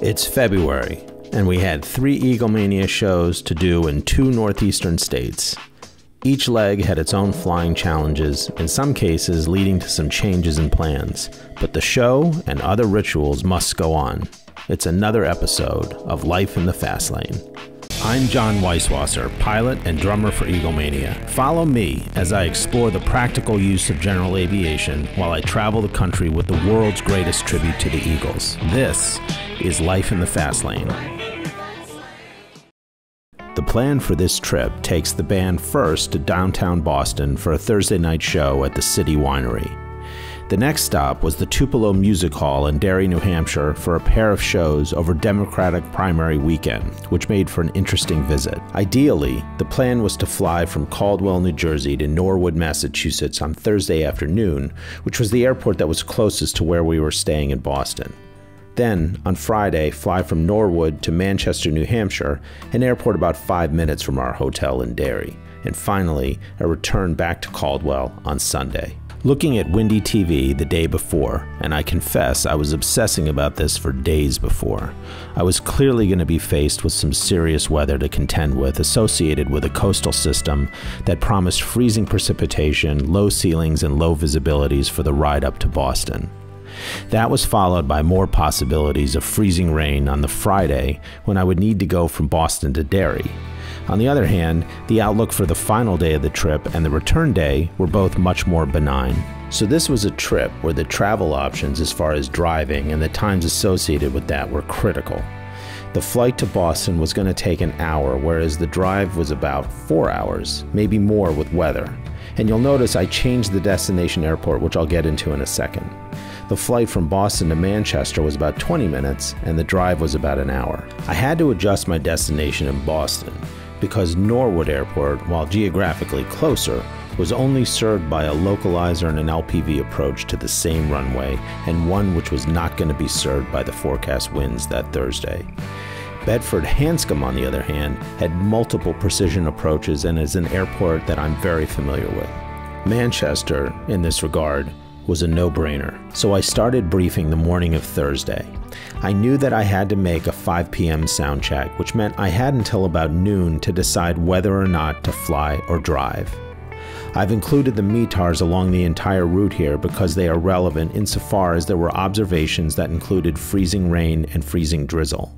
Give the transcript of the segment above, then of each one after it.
It's February, and we had 3 Eaglemania shows to do in 2 northeastern states. Each leg had its own flying challenges, in some cases leading to some changes in plans, but the show and other rituals must go on. It's another episode of Life in the Fast Lane. I'm John Weisswasser, pilot and drummer for Eaglemania. Follow me as I explore the practical use of general aviation while I travel the country with the world's greatest tribute to the Eagles. This is Life in the Fast Lane. The plan for this trip takes the band first to downtown Boston for a Thursday night show at the City Winery. The next stop was the Tupelo Music Hall in Derry, New Hampshire for a pair of shows over Democratic primary weekend, which made for an interesting visit. Ideally, the plan was to fly from Caldwell, New Jersey to Norwood, Massachusetts on Thursday afternoon, which was the airport that was closest to where we were staying in Boston. Then, on Friday, fly from Norwood to Manchester, New Hampshire, an airport about 5 minutes from our hotel in Derry. And finally, a return back to Caldwell on Sunday. Looking at Windy TV the day before, and I confess I was obsessing about this for days before, I was clearly going to be faced with some serious weather to contend with associated with a coastal system that promised freezing precipitation, low ceilings, and low visibilities for the ride up to Boston. That was followed by more possibilities of freezing rain on the Friday when I would need to go from Boston to Derry. On the other hand, the outlook for the final day of the trip and the return day were both much more benign. So this was a trip where the travel options as far as driving and the times associated with that were critical. The flight to Boston was going to take an hour, whereas the drive was about 4 hours, maybe more with weather. And you'll notice I changed the destination airport, which I'll get into in a second. The flight from Boston to Manchester was about 20 minutes, and the drive was about an hour. I had to adjust my destination in Boston, because Norwood Airport, while geographically closer, was only served by a localizer and an LPV approach to the same runway, and one which was not going to be served by the forecast winds that Thursday. Bedford Hanscom, on the other hand, had multiple precision approaches and is an airport that I'm very familiar with. Manchester, in this regard, was a no-brainer, so I started briefing the morning of Thursday. I knew that I had to make a 5 p.m. sound check, which meant I had until about noon to decide whether or not to fly or drive. I've included the METARs along the entire route here because they are relevant insofar as there were observations that included freezing rain and freezing drizzle.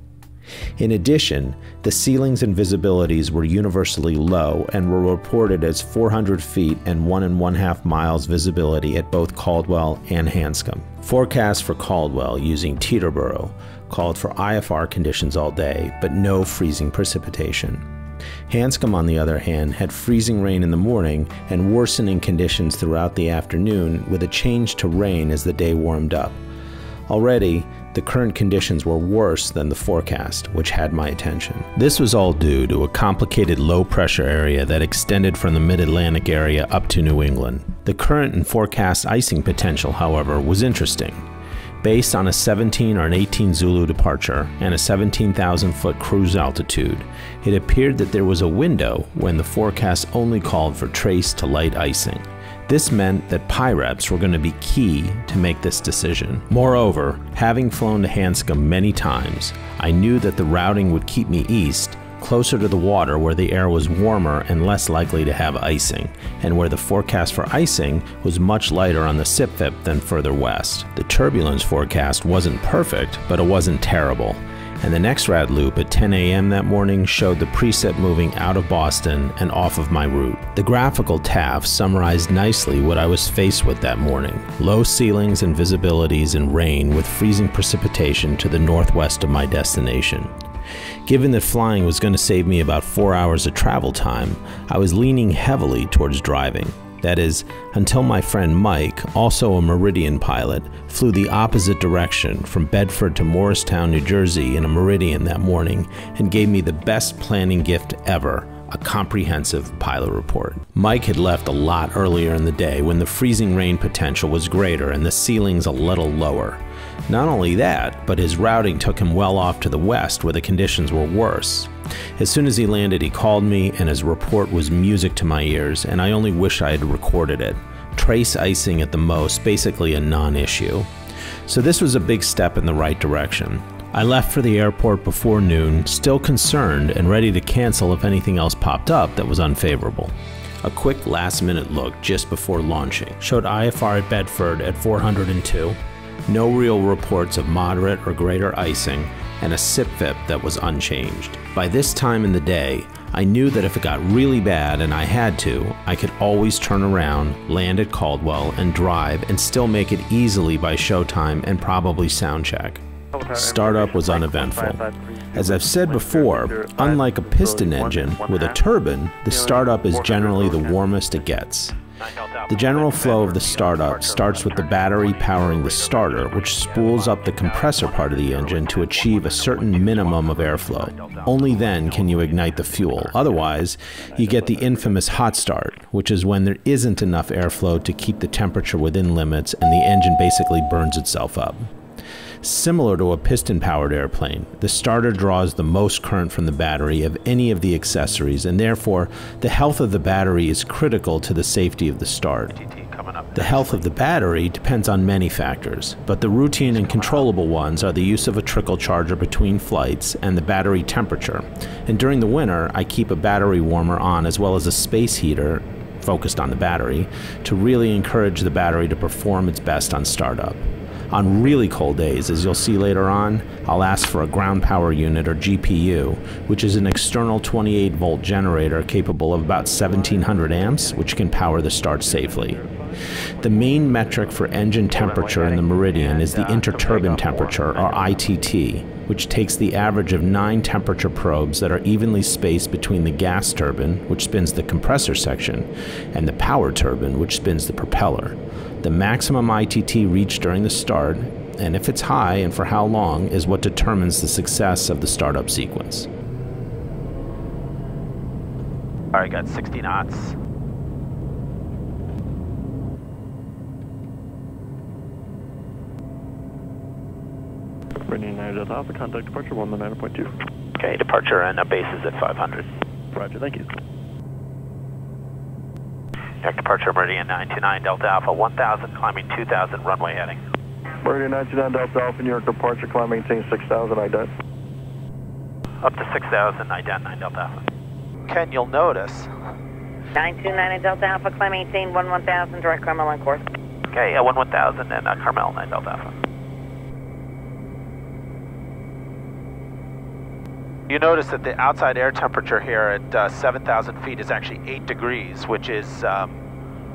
In addition, the ceilings and visibilities were universally low and were reported as 400 feet and 1 1/2 miles visibility at both Caldwell and Hanscom. Forecasts for Caldwell using Teterboro called for IFR conditions all day, but no freezing precipitation. Hanscom, on the other hand, had freezing rain in the morning and worsening conditions throughout the afternoon with a change to rain as the day warmed up. Already, the current conditions were worse than the forecast, which had my attention. This was all due to a complicated low-pressure area that extended from the Mid-Atlantic area up to New England. The current and forecast icing potential, however, was interesting. Based on a 17 or an 18 Zulu departure and a 17,000-foot cruise altitude, it appeared that there was a window when the forecast only called for trace to light icing. This meant that PIREPs were going to be key to make this decision. Moreover, having flown to Hanscom many times, I knew that the routing would keep me east, closer to the water where the air was warmer and less likely to have icing, and where the forecast for icing was much lighter on the SIPFIP than further west. The turbulence forecast wasn't perfect, but it wasn't terrible. And the NEXRAD loop at 10 a.m. that morning showed the preset moving out of Boston and off of my route. The Graphical TAFs summarized nicely what I was faced with that morning. Low ceilings and visibilities and rain with freezing precipitation to the northwest of my destination. Given that flying was going to save me about 4 hours of travel time, I was leaning heavily towards driving. That is, until my friend Mike, also a Meridian pilot, flew the opposite direction from Bedford to Morristown, New Jersey in a Meridian that morning and gave me the best planning gift ever, a comprehensive pilot report. Mike had left a lot earlier in the day when the freezing rain potential was greater and the ceilings a little lower. Not only that, but his routing took him well off to the west where the conditions were worse. As soon as he landed, he called me, and his report was music to my ears, and I only wish I had recorded it. Trace icing at the most, basically a non-issue. So this was a big step in the right direction. I left for the airport before noon, still concerned and ready to cancel if anything else popped up that was unfavorable. A quick last-minute look just before launching showed IFR at Bedford at 402, no real reports of moderate or greater icing, and a SIP-VIP that was unchanged. By this time in the day, I knew that if it got really bad and I had to, I could always turn around, land at Caldwell, and drive and still make it easily by showtime and probably soundcheck. Startup was uneventful. As I've said before, unlike a piston engine with a turbine, the startup is generally the warmest it gets. The general flow of the startup starts with the battery powering the starter, which spools up the compressor part of the engine to achieve a certain minimum of airflow. Only then can you ignite the fuel. Otherwise, you get the infamous hot start, which is when there isn't enough airflow to keep the temperature within limits and the engine basically burns itself up. Similar to a piston-powered airplane, the starter draws the most current from the battery of any of the accessories, and therefore the health of the battery is critical to the safety of the start. The health of the battery depends on many factors, but the routine and controllable ones are the use of a trickle charger between flights and the battery temperature. And during the winter, I keep a battery warmer on as well as a space heater focused on the battery to really encourage the battery to perform its best on startup. On really cold days, as you'll see later on, I'll ask for a ground power unit or GPU, which is an external 28-volt generator capable of about 1700 amps, which can power the start safely. The main metric for engine temperature in the Meridian is the interturbine temperature, or ITT, which takes the average of 9 temperature probes that are evenly spaced between the gas turbine, which spins the compressor section, and the power turbine, which spins the propeller. The maximum ITT reached during the start, and if it's high and for how long, is what determines the success of the startup sequence. All right, got 60 knots. Meridian 9 Delta Alpha, contact departure 119.2. Okay, departure and base is at 500. Roger, thank you. Direct departure Meridian 929 Delta Alpha 1000, climbing 2000, runway heading. Meridian 929 Delta Alpha, New York departure, climb maintain 6000, ident. Up to 6000, ident 9 Delta Alpha. Ken, you'll notice. 929 Delta Alpha, climb maintain 1000, direct Carmel on course. Okay, 1000 and Carmel 9 Delta Alpha. You notice that the outside air temperature here at 7,000 feet is actually 8 degrees, which is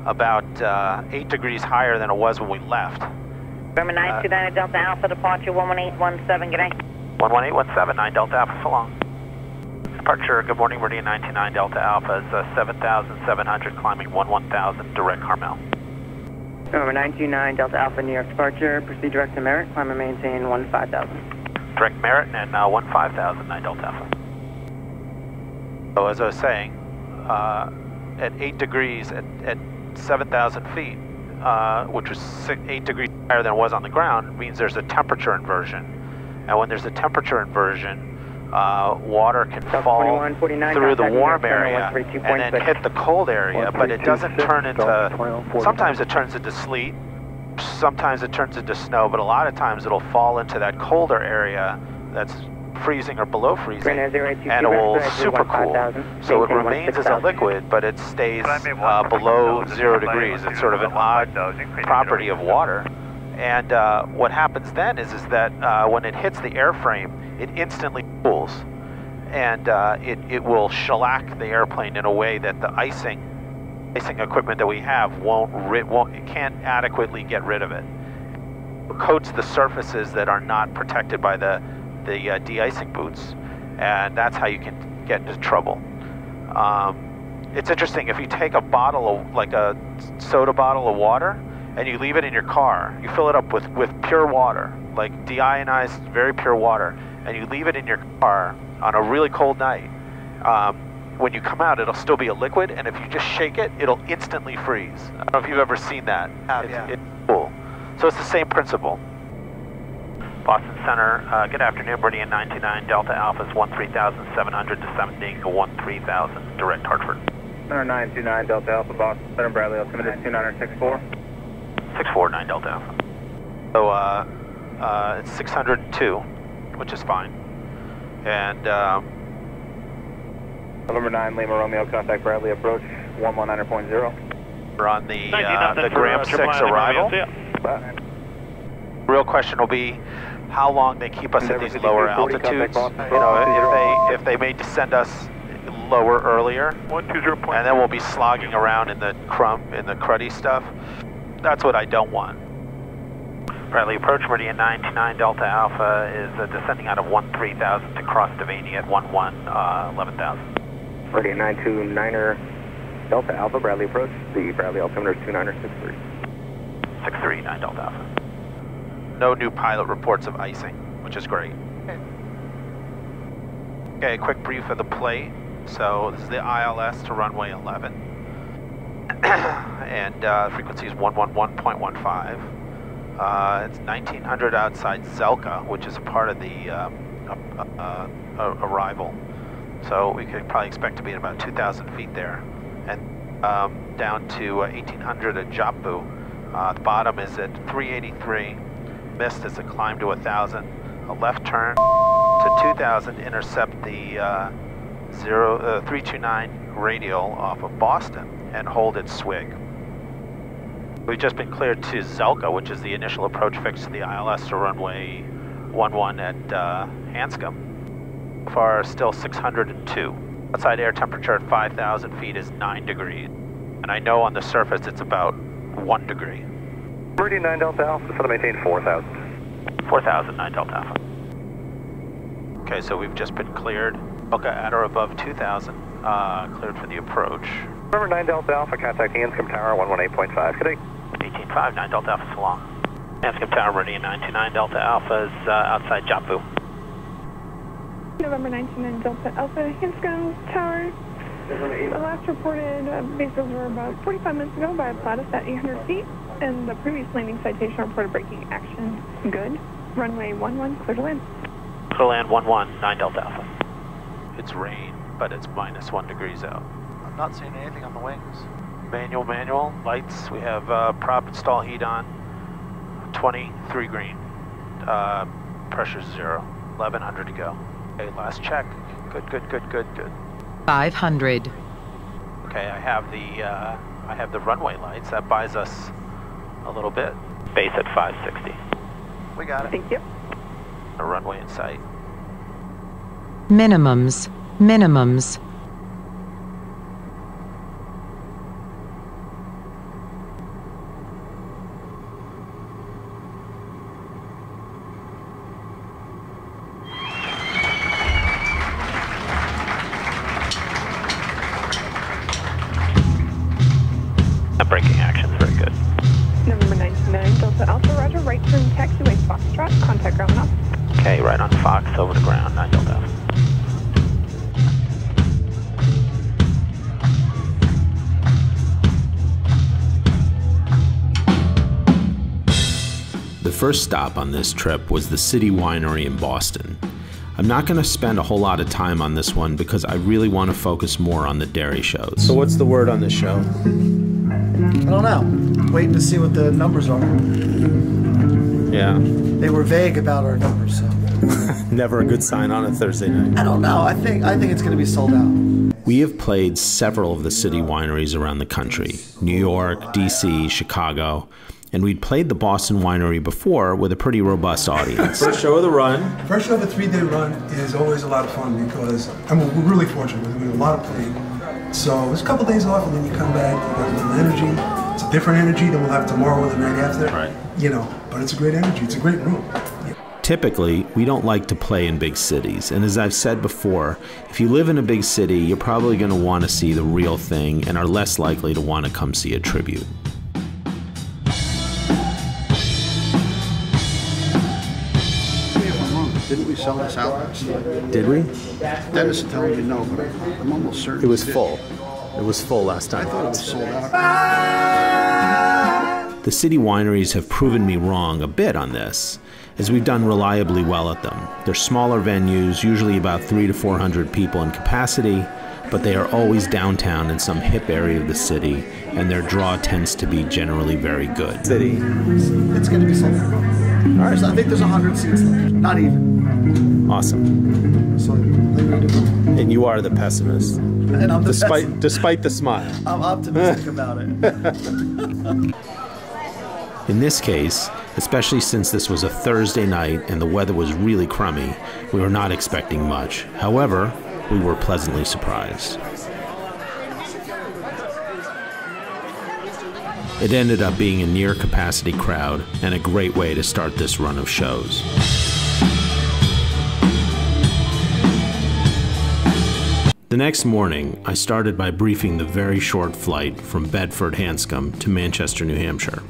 about 8 degrees higher than it was when we left. Remember 929 Delta Alpha, departure 11817, good day. 11817, 9 Delta Alpha, so long. Departure, good morning, Meridian 929 Delta Alpha is 7,700, climbing 1000, direct Carmel. Remember 929 Delta Alpha, New York departure, proceed direct to Merritt, climb and maintain 15,000. Direct Merritt and 15,000, 9 Delta Alpha. So as I was saying, at 8 degrees at 7,000 feet, which was 8 degrees higher than it was on the ground, means there's a temperature inversion. And when there's a temperature inversion, water can fall through the warm area and then hit the cold area, but it doesn't turn into, sometimes it turns into sleet, sometimes it turns into snow, but a lot of times it'll fall into that colder area that's freezing or below freezing, and it will supercool. So it remains as a liquid, but it stays below 0 degrees. It's sort of an odd property of water. And what happens then is that when it hits the airframe, it instantly cools. And it will shellac the airplane in a way that the icing equipment that we have it can't adequately get rid of it. It coats the surfaces that are not protected by the de-icing boots, and that's how you can get into trouble. It's interesting, if you take a bottle of, like a soda bottle of water, and you leave it in your car, you fill it up with pure water, like deionized, very pure water, and you leave it in your car on a really cold night, when you come out, it'll still be a liquid, and if you just shake it, it'll instantly freeze. I don't know if you've ever seen that. It's cool. So it's the same principle. Boston Center, good afternoon, Meridian 929 Delta Alpha is 13,700 descending to 13,000, direct Hartford. Center 929 Delta Alpha, Boston Center, Bradley, altimeter 2964. 649 Delta Alpha. So it's 602, which is fine. And November 9, Lima Romeo, contact Bradley, approach 119.0. we're on the Gram 6 arrival. Real question will be how long they keep us at these lower altitudes. You know, if they may descend us lower earlier, and then we'll be slogging around in the cruddy stuff. That's what I don't want. Bradley, approach Meridian 929 Delta Alpha is descending out of 13,000 to cross Devaney at 11,000. Meridian 929er Delta Alpha, Bradley approach. The Bradley altimeter is 2963. 639 Delta Alpha. No new pilot reports of icing, which is great. Okay, a quick brief of the plate. So this is the ILS to runway 11. And frequency is 111.15. It's 1900 outside Zelka, which is a part of the arrival. So we could probably expect to be at about 2,000 feet there. And down to 1,800 at Japu. The bottom is at 383. Missed as a climb to 1,000. A left turn to 2,000, intercept the 329 radial off of Boston and hold at Swig. We've just been cleared to Zelka, which is the initial approach fix to the ILS to runway 11 at Hanscom. So far, still 602. Outside air temperature at 5,000 feet is 9 degrees. And I know on the surface it's about 1 degree. Meridian 9 Delta Alpha, so to maintain 4,000. 4,000, 9 Delta Alpha. Okay, so we've just been cleared. Zelka at or above 2,000, cleared for the approach. November 9 Delta Alpha, contact Hanscom Tower 118.5. Good day. 18.5, 9 Delta Alpha, so long. Hanscom Tower, Meridian 929 Delta Alpha is outside Japu. November 19 Delta Alpha, Hanscom Tower. The last reported bases were about 45 minutes ago by a Platus at 800 feet, and the previous landing citation reported braking action. Good. Runway 11, clear to land. Clear to land 11, 9 Delta Alpha. It's rain, but it's minus 1 degrees out. I'm not seeing anything on the wings. Manual, lights. We have prop install heat on. 23 green. Pressure's 0. 1100 to go. Okay, last check. Good. 500. Okay, I have the runway lights. That buys us a little bit. Base at 560. We got it. Thank you. A runway in sight. Minimums. Braking action is very good. November 99 Delta Alpha, roger, right turn taxiway Foxtrot, contact ground up. Okay, right on Fox, over to ground, 9 Delta Alpha. The first stop on this trip was the City Winery in Boston. I'm not going to spend a whole lot of time on this one because I really want to focus more on the Derry shows. So what's the word on this show? I don't know. Waiting to see what the numbers are. Yeah. They were vague about our numbers, so. Never a good sign on a Thursday night. I don't know. I think it's going to be sold out. We have played several of the city wineries around the country. New York, DC, Chicago. And we'd played the Boston Winery before with a pretty robust audience. First show of the run. First show of a 3-day run is always a lot of fun because we're really fortunate. We're doing a lot of playing. So it's a couple days off and then you come back, you got a little energy. It's a different energy than we'll have tomorrow or the night after. Right. You know, but it's a great energy. It's a great room. Yeah. Typically, we don't like to play in big cities. And as I've said before, if you live in a big city, you're probably going to want to see the real thing and are less likely to want to come see a tribute. Didn't we sell this out last night? Did we? Dennis is telling me no, but I'm almost certain. It was full. It was full last time. I thought it was sold out. The city wineries have proven me wrong a bit on this, as we've done reliably well at them. They're smaller venues, usually about 300 to 400 people in capacity, but they are always downtown in some hip area of the city, and their draw tends to be generally very good. It's going to be sold out. All right. I think there's 100 seats left. Not even. Awesome. So, and you are the pessimist. And I'm the despite the smile. I'm optimistic about it. In this case, especially since this was a Thursday night and the weather was really crummy, we were not expecting much. However, we were pleasantly surprised. It ended up being a near-capacity crowd and a great way to start this run of shows. The next morning, I started by briefing the very short flight from Bedford, Hanscom to Manchester, New Hampshire.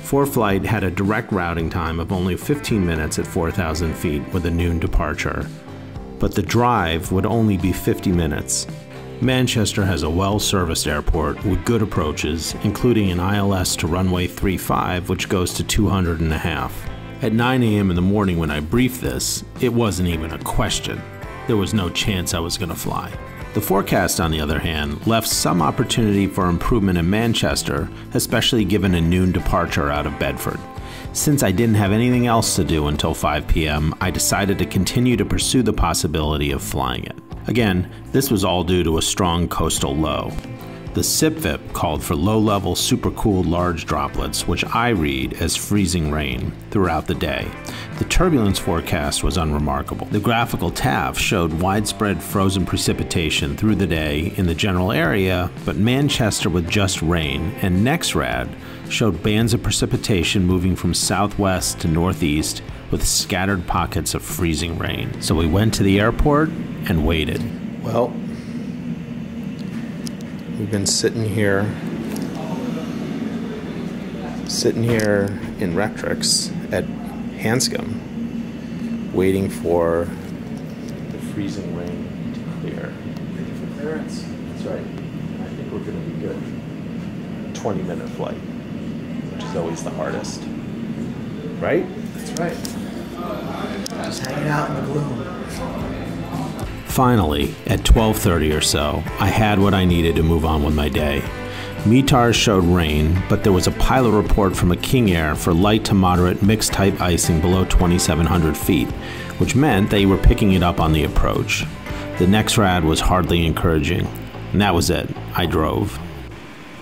4Flight had a direct routing time of only 15 minutes at 4,000 feet with a noon departure, but the drive would only be 50 minutes. Manchester has a well-serviced airport with good approaches, including an ILS to runway 35, which goes to 200.5. At 9 a.m. in the morning when I briefed this, it wasn't even a question. There was no chance I was going to fly. The forecast, on the other hand, left some opportunity for improvement in Manchester, especially given a noon departure out of Bedford. Since I didn't have anything else to do until 5 p.m., I decided to continue to pursue the possibility of flying it. Again, this was all due to a strong coastal low. The SIPVIP called for low-level supercooled large droplets, which I read as freezing rain, throughout the day. The turbulence forecast was unremarkable. The Graphical TAFs showed widespread frozen precipitation through the day in the general area, but Manchester with just rain, and NEXRAD showed bands of precipitation moving from southwest to northeast with scattered pockets of freezing rain. So we went to the airport and waited. Well, we've been sitting here in Rectrix at Hanscom, waiting for the freezing rain to clear. Clearance. That's right. I think we're going to be good. 20-minute flight, which is always the hardest. Right? That's right. Just hanging out in the gloom. Finally, at 12:30 or so, I had what I needed to move on with my day. METARs showed rain, but there was a pilot report from a King Air for light to moderate mixed type icing below 2,700 feet, which meant they were picking it up on the approach. The NEXRAD was hardly encouraging, and that was it. I drove.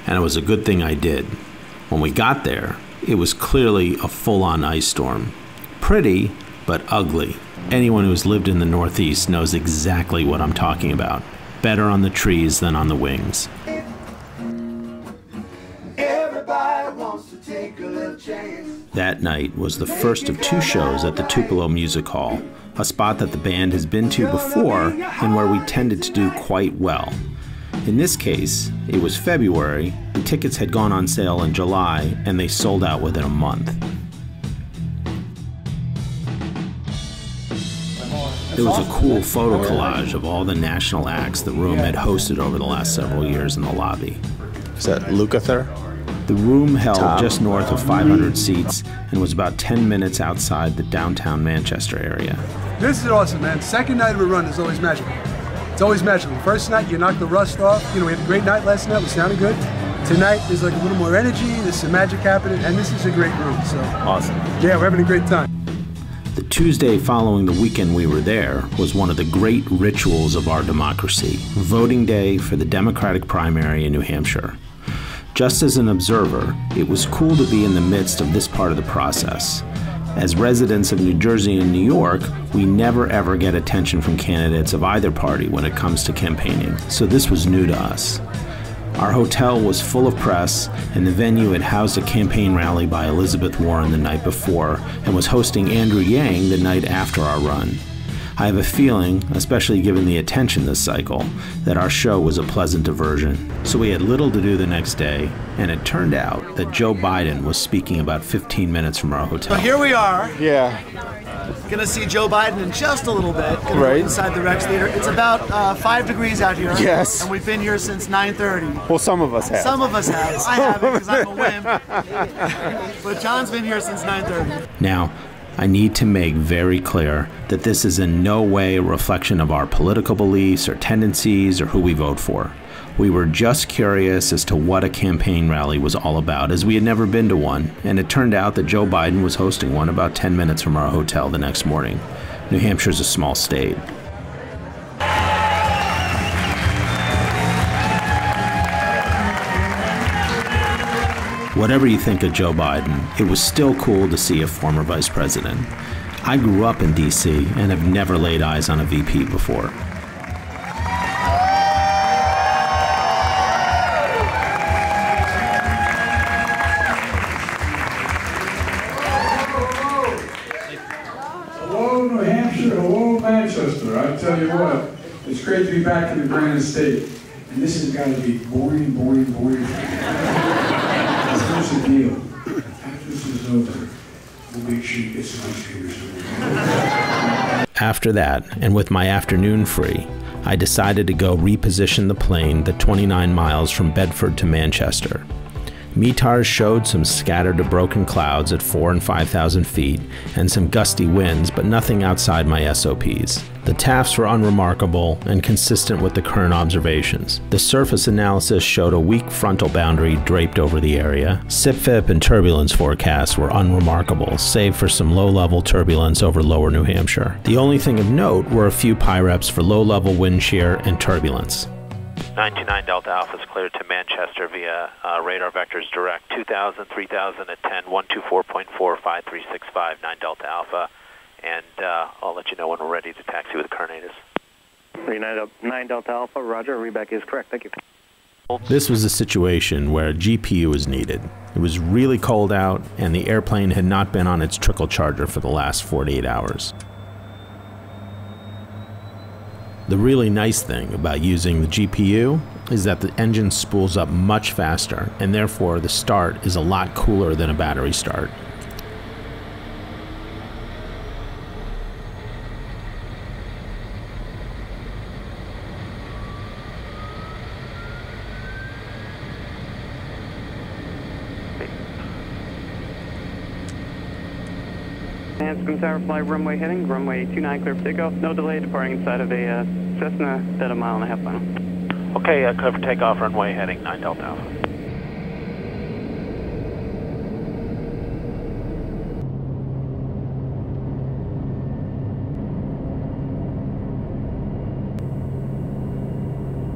And it was a good thing I did. When we got there, it was clearly a full-on ice storm. Pretty, but ugly. Anyone who's lived in the Northeast knows exactly what I'm talking about. Better on the trees than on the wings. That night was the first of 2 shows at the Tupelo Music Hall, a spot that the band has been to before and where we tended to do quite well. In this case, it was February, the tickets had gone on sale in July, and they sold out within a month. There was a cool photo collage of all the national acts the room had hosted over the last several years in the lobby. Is that Lukather? The room held just north of 500 seats and was about 10 minutes outside the downtown Manchester area. This is awesome, man. Second night of a run is always magical. It's always magical. First night, you knock the rust off. You know, we had a great night last night. We sounded good. Tonight, there's like a little more energy. There's some magic happening, and this is a great room. So awesome. Yeah, we're having a great time. The Tuesday following the weekend we were there was one of the great rituals of our democracy, voting day for the Democratic primary in New Hampshire. Just as an observer, it was cool to be in the midst of this part of the process. As residents of New Jersey and New York, we never ever get attention from candidates of either party when it comes to campaigning, so this was new to us. Our hotel was full of press, and the venue had housed a campaign rally by Elizabeth Warren the night before and was hosting Andrew Yang the night after our run. I have a feeling, especially given the attention this cycle, that our show was a pleasant diversion. So we had little to do the next day, and it turned out that Joe Biden was speaking about 15 minutes from our hotel. So here we are. Yeah. Gonna see Joe Biden in just a little bit. Right. Inside the Rex Theater. It's about 5 degrees out here. Yes. And we've been here since 9:30. Well, some of us have. Some of us have. I haven't because I'm a wimp. But John's been here since 9:30. Now, I need to make very clear that this is in no way a reflection of our political beliefs or tendencies or who we vote for. We were just curious as to what a campaign rally was all about, as we had never been to one, and it turned out that Joe Biden was hosting one about 10 minutes from our hotel the next morning. New Hampshire's a small state. Whatever you think of Joe Biden, it was still cool to see a former vice president. I grew up in D.C. and have never laid eyes on a VP before. Hello, New Hampshire. Hello, Manchester. I tell you what, it's great to be back in the Grand State. And this has got to be boring, boring, boring. Here's the deal. After this is over, we'll make sure you get some ice cream or something. After that, and with my afternoon free, I decided to go reposition the plane the 29 miles from Bedford to Manchester. METARs showed some scattered to broken clouds at 4,000 and 5,000 feet and some gusty winds, but nothing outside my SOPs. The TAFs were unremarkable and consistent with the current observations. The surface analysis showed a weak frontal boundary draped over the area. SIPFIP and turbulence forecasts were unremarkable, save for some low-level turbulence over lower New Hampshire. The only thing of note were a few PIREPs for low-level wind shear and turbulence. 929 Delta Alpha is cleared to Manchester via radar vectors direct 2000, 3000 at 10, 124.4, 5365, 9 Delta Alpha, and I'll let you know when we're ready to taxi with the current natives. 9 Delta Alpha, roger, readback is correct, thank you. This was a situation where a GPU was needed. It was really cold out, and the airplane had not been on its trickle charger for the last 48 hours. The really nice thing about using the GPU is that the engine spools up much faster, and therefore the start is a lot cooler than a battery start. Hanscom Tower, fly runway heading, runway 29 clear for takeoff. No delay, departing inside of a Cessna at a 1.5 miles final. Okay, clear for takeoff, runway heading 9 Delta Alpha.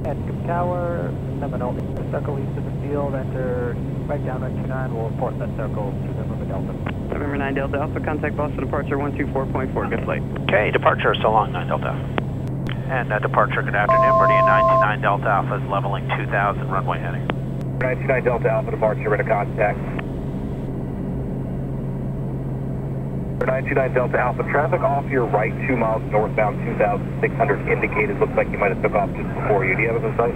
Hanscom Tower, 70, circle east of the field, enter right down at 29, we'll report that circle to November Delta. November 9 Delta Alpha, contact Boston departure 124.4, good flight. Okay, departure so long, 9 Delta Alpha. And departure, good afternoon, Meridian 929 Delta Alpha is leveling 2000, runway heading. 929 Delta Alpha departure, ready to contact. 929 Delta Alpha, traffic off your right 2 miles northbound 2600 indicated. Looks like you might have took off just before you. Do you have it in sight?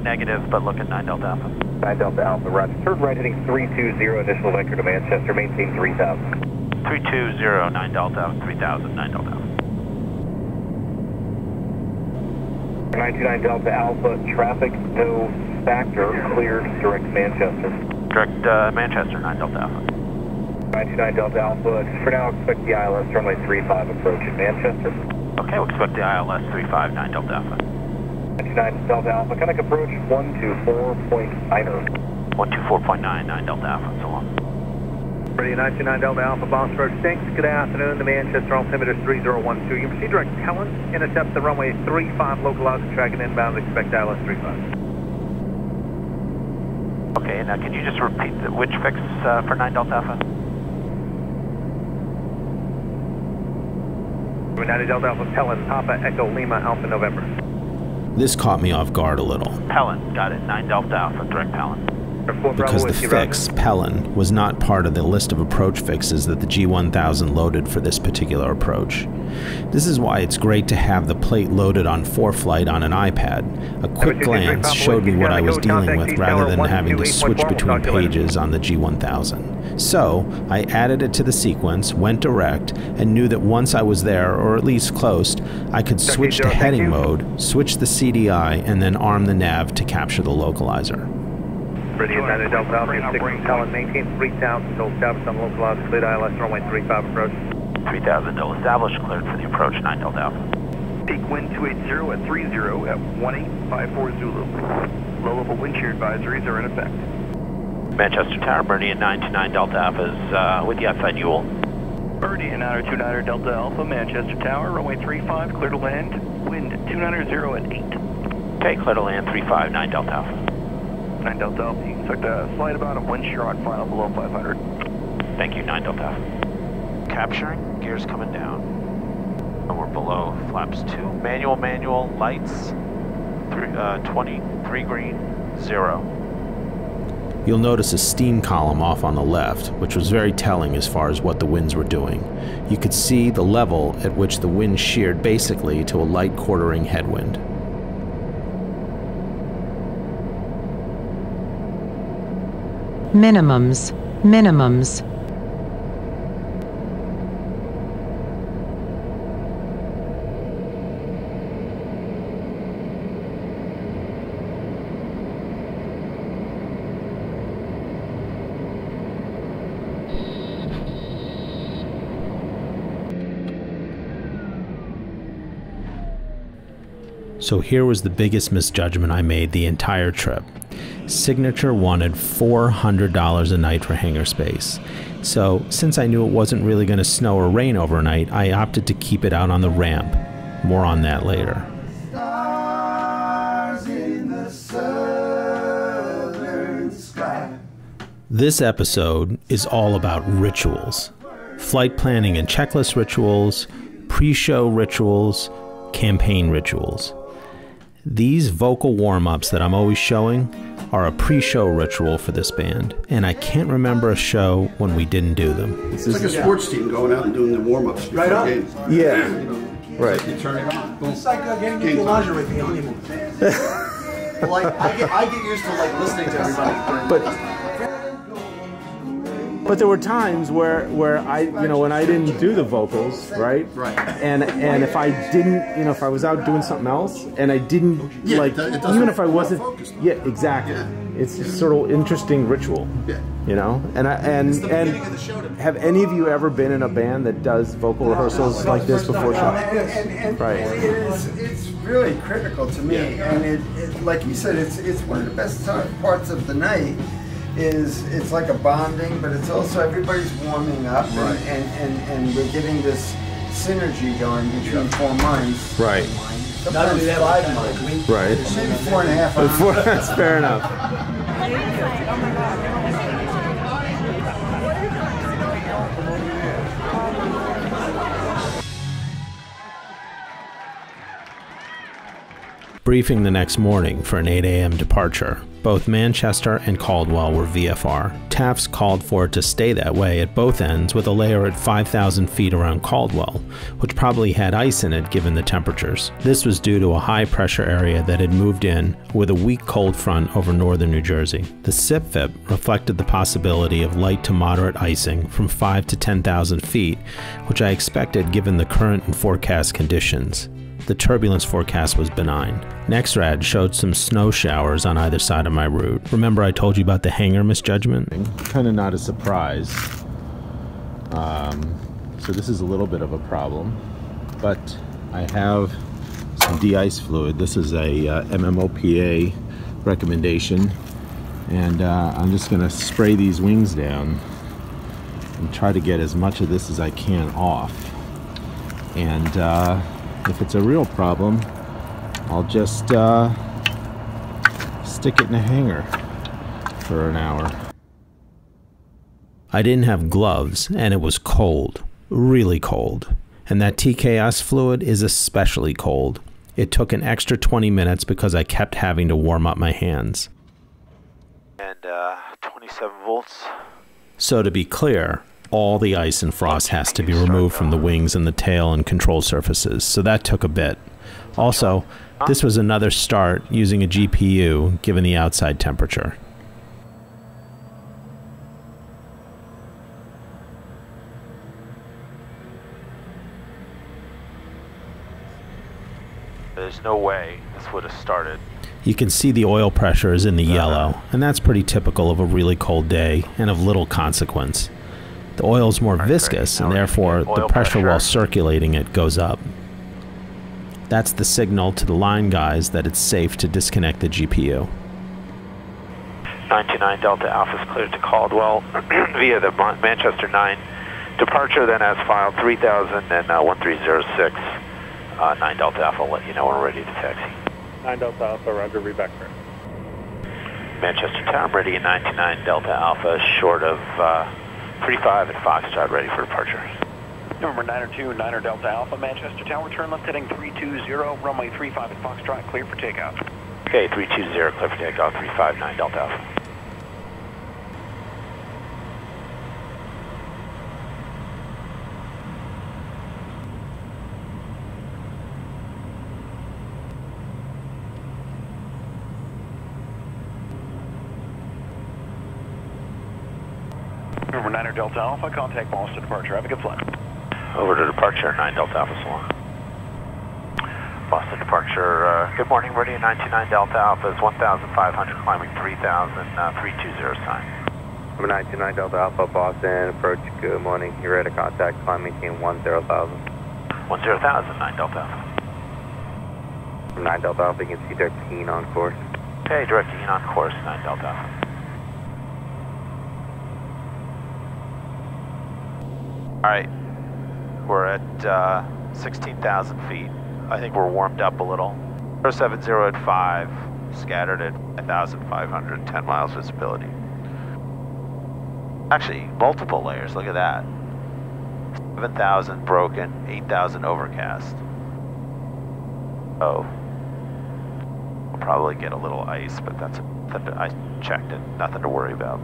Negative, but look at 9 Delta Alpha. 9 Delta Alpha, roger. Turn right heading 320, initial vector to Manchester, maintain 3000. 320, 9 Delta Alpha, 3000, 9 Delta Alpha. 929 Delta Alpha, traffic no factor, cleared direct Manchester. Direct Manchester, 9 Delta Alpha. 929 Delta Alpha, for now expect the ILS runway 35 approach in Manchester. Okay, we'll expect the ILS 35, 9 Delta Alpha. 929 Delta Alpha, connect approach 124.9. 124.9, 9 Delta Alpha, so long. Meridian 929 Delta Alpha, Boston approach, thanks, good afternoon, the Manchester altimeter is 3012. You proceed direct Helen, intercept the runway 35, localize and track and inbound, expect ILS 35. Okay, now can you just repeat which fix for 9 Delta Alpha? 9 Delta Alpha, Helen, Papa, Echo, Lima, Alpha, November. This caught me off guard a little. Helen, got it, 9 Delta Alpha, direct Helen. Because the fix, Pelin, was not part of the list of approach fixes that the G1000 loaded for this particular approach. This is why it's great to have the plate loaded on ForeFlight on an iPad. A quick glance showed me what I was dealing with rather than having to switch between pages on the G1000. So, I added it to the sequence, went direct, and knew that once I was there, or at least close, I could switch to heading mode, switch the CDI, and then arm the nav to capture the localizer. Meridian 9 Delta Alpha, 6 Helen, maintain 3000 until established on localized, cleared ILS runway 35 approach. 3000 until established, cleared for the approach, 9 Delta Alpha. Peak wind 280 at 30 at 1854 Zulu. Low level wind shear advisories are in effect. Manchester Tower, Meridian 929 Delta Alpha is with you outside Ewell. Meridian 929 Delta Alpha, Manchester Tower, runway 35, clear to land, wind 290 at 8. Okay, clear to land 359 Delta Alpha. 9 Delta Alpha, you can expect a slight amount of wind shear on final below 500. Thank you, 9 Delta Alpha. Capturing, gears coming down. And we're below flaps 2. Manual, lights, 23 green, 0. You'll notice a steam column off on the left, which was very telling as far as what the winds were doing. You could see the level at which the wind sheared basically to a light quartering headwind. Minimums. So here was the biggest misjudgment I made the entire trip. Signature wanted $400 a night for hangar space. So since I knew it wasn't really going to snow or rain overnight, I opted to keep it out on the ramp. More on that later. Stars in the southern sky. This episode is all about rituals. Flight planning and checklist rituals, pre-show rituals, campaign rituals. These vocal warm-ups that I'm always showing are a pre-show ritual for this band, and I can't remember a show when we didn't do them. It's like a sports team going out and doing the warm-ups before the game. Yeah. You know, right. You turn it on. Boom. It's like getting into lingerie for your honeymoon. Well, like, I get used to like listening to everybody. But there were times where I, when I didn't do the vocals, right? Right. And if I didn't, if I was out doing something else and I didn't, even if I wasn't, exactly. Yeah. It's just sort of interesting ritual, and have any of you ever been in a band that does vocal rehearsals like this before show? Right. It's really critical to me, and it like you said, it's one of the best parts of the night. It's like a bonding, but it's also everybody's warming up, and we're getting this synergy going between four minds. Right. Not only that, 5 minds. Right. Maybe 4.5 hours. That's fair enough. Briefing the next morning for an 8 a.m. departure. Both Manchester and Caldwell were VFR. TAFs called for it to stay that way at both ends with a layer at 5,000 feet around Caldwell, which probably had ice in it given the temperatures. This was due to a high pressure area that had moved in with a weak cold front over northern New Jersey. The SIPFIP reflected the possibility of light to moderate icing from 5 to 10,000 feet, which I expected given the current and forecast conditions. The turbulence forecast was benign. NEXRAD showed some snow showers on either side of my route. Remember I told you about the hangar misjudgment? Kind of not a surprise. So this is a little bit of a problem, but I have some de-ice fluid. This is a MMOPA recommendation, and I'm just going to spray these wings down and try to get as much of this as I can off. And if it's a real problem, I'll just stick it in a hanger for an hour. I didn't have gloves, and it was cold, really cold. And that TKS fluid is especially cold. It took an extra 20 minutes because I kept having to warm up my hands. And 27 volts. So to be clear, all the ice and frost has to be removed from the wings and the tail and control surfaces, so that took a bit. Also, this was another start using a GPU given the outside temperature. There's no way this would have started. You can see the oil pressure is in the yellow, and that's pretty typical of a really cold day and of little consequence. The oil is more viscous, and therefore the pressure while circulating it goes up. That's the signal to the line guys that it's safe to disconnect the GPU. 929 Delta Alpha is cleared to Caldwell via the Manchester 9 Departure then as filed 3000 and 1306, 9 Delta Alpha. I'll let you know when we're ready to taxi. 9 Delta Alpha, roger, read back there. Manchester Tower, Meridian 99 Delta Alpha, short of 35 at Foxtrot, ready for departure. Number 902, 9er Delta Alpha, Manchester Tower, turn left heading 320, runway 35 at Foxtrot, clear for takeoff. Okay, 320, clear for takeoff, 359 Delta Alpha. Number 9er Delta Alpha, contact Boston departure. Have a good flight. Over to departure, 9 Delta Alpha, so long. Boston departure, good morning, Meridian 929 Delta Alpha is 1,500, climbing 3,000, 320 sign. Number 929 Delta Alpha, Boston, approach, good morning, you're ready to contact, climb maintain 10,000. 10,000, 9 Delta Alpha. From 9 Delta Alpha, you can see direct keen on course. Okay, directing in on course, 9 Delta Alpha. Alright, we're at 16,000 feet. I think we're warmed up a little. 070 at 5, scattered at 1,500, 10 miles visibility. Actually, multiple layers, look at that. 7,000 broken, 8,000 overcast. Oh, we'll probably get a little ice, but that's I checked it, nothing to worry about.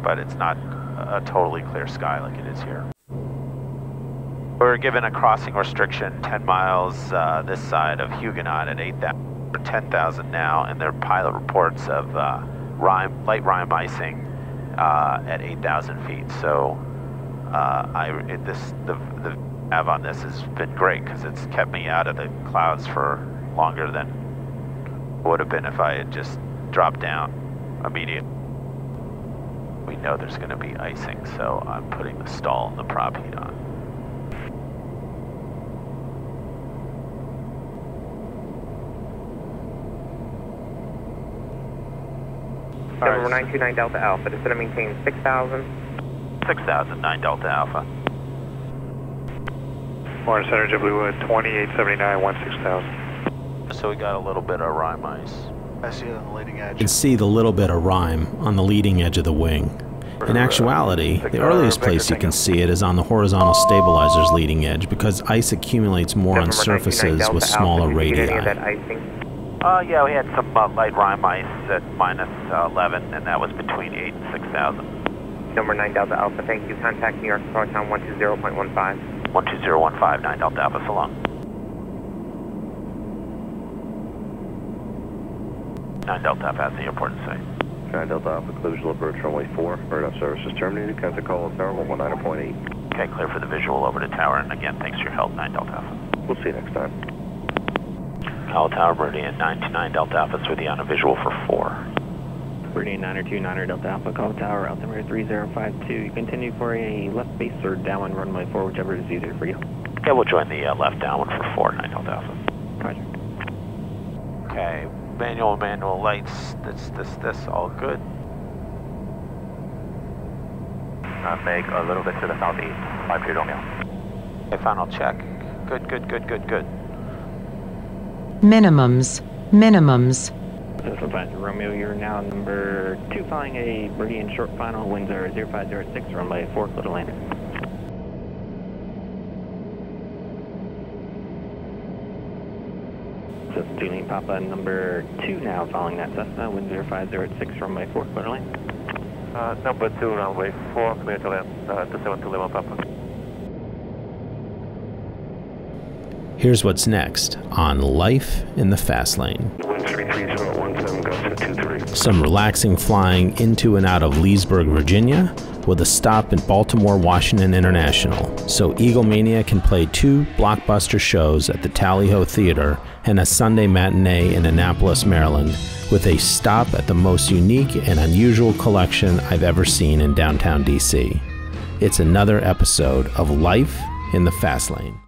But it's not a totally clear sky like it is here. We're given a crossing restriction, 10 miles this side of Huguenot at 8,000, or 10,000 now, and there are pilot reports of light rime icing at 8,000 feet. So the nav on this has been great because it's kept me out of the clouds for longer than it would have been if I had just dropped down immediately. We know there's going to be icing, so I'm putting the stall and the prop heat on. Number 929 Delta Alpha, descend and maintain 6,000. 6,000, 9 Delta Alpha. Orange Center, J-Bluewood, 2879, 16,000. So we got a little bit of rime ice. I see it on the leading edge. You can see the little bit of rime on the leading edge of the wing. In actuality, the earliest place you can see it is on the horizontal stabilizer's leading edge because ice accumulates more on surfaces with smaller radii. Yeah, we had some light rime ice at minus 11, and that was between 8 and 6,000. Number 9 Delta Alpha, thank you. Contact New York Proton 120.15. 12015, 9 Delta Alpha, so long. 9 Delta Alpha has the airport in sight. 9 Delta Alpha, clear visual approach runway 4. Bird services terminated. Contact call tower 119.8. Okay, clear for the visual over to tower, and again, thanks for your help, 9 Delta Alpha. We'll see you next time. Call tower, Meridian 929 Delta Alpha, through the on a visual for 4. Meridian 902, 9er Delta Alpha, call tower, altimeter 3052. You continue for a left base or downwind runway 4, whichever is easier for you. Okay, we'll join the left downwind for 4, 9 Delta Alpha. Roger. Okay, manual lights, this, all good. Make a little bit to the southeast, 5 Romeo. Okay, final check. Good. Minimums. This is Badger Romeo, you're now number 2 flying a Meridian short final, winds are 0506, runway 4, clear to land. This is Julian Papa, number 2 now following that Cessna, wind 0506, runway 4, clear to land. Number 2, runway 4, clear to land, to 721 Papa. Here's what's next on Life in the Fast Lane. Some relaxing flying into and out of Leesburg, Virginia, with a stop in Baltimore, Washington International, so Eaglemania can play 2 blockbuster shows at the Tally-Ho Theater and a Sunday matinee in Annapolis, Maryland, with a stop at the most unique and unusual collection I've ever seen in downtown DC. It's another episode of Life in the Fast Lane.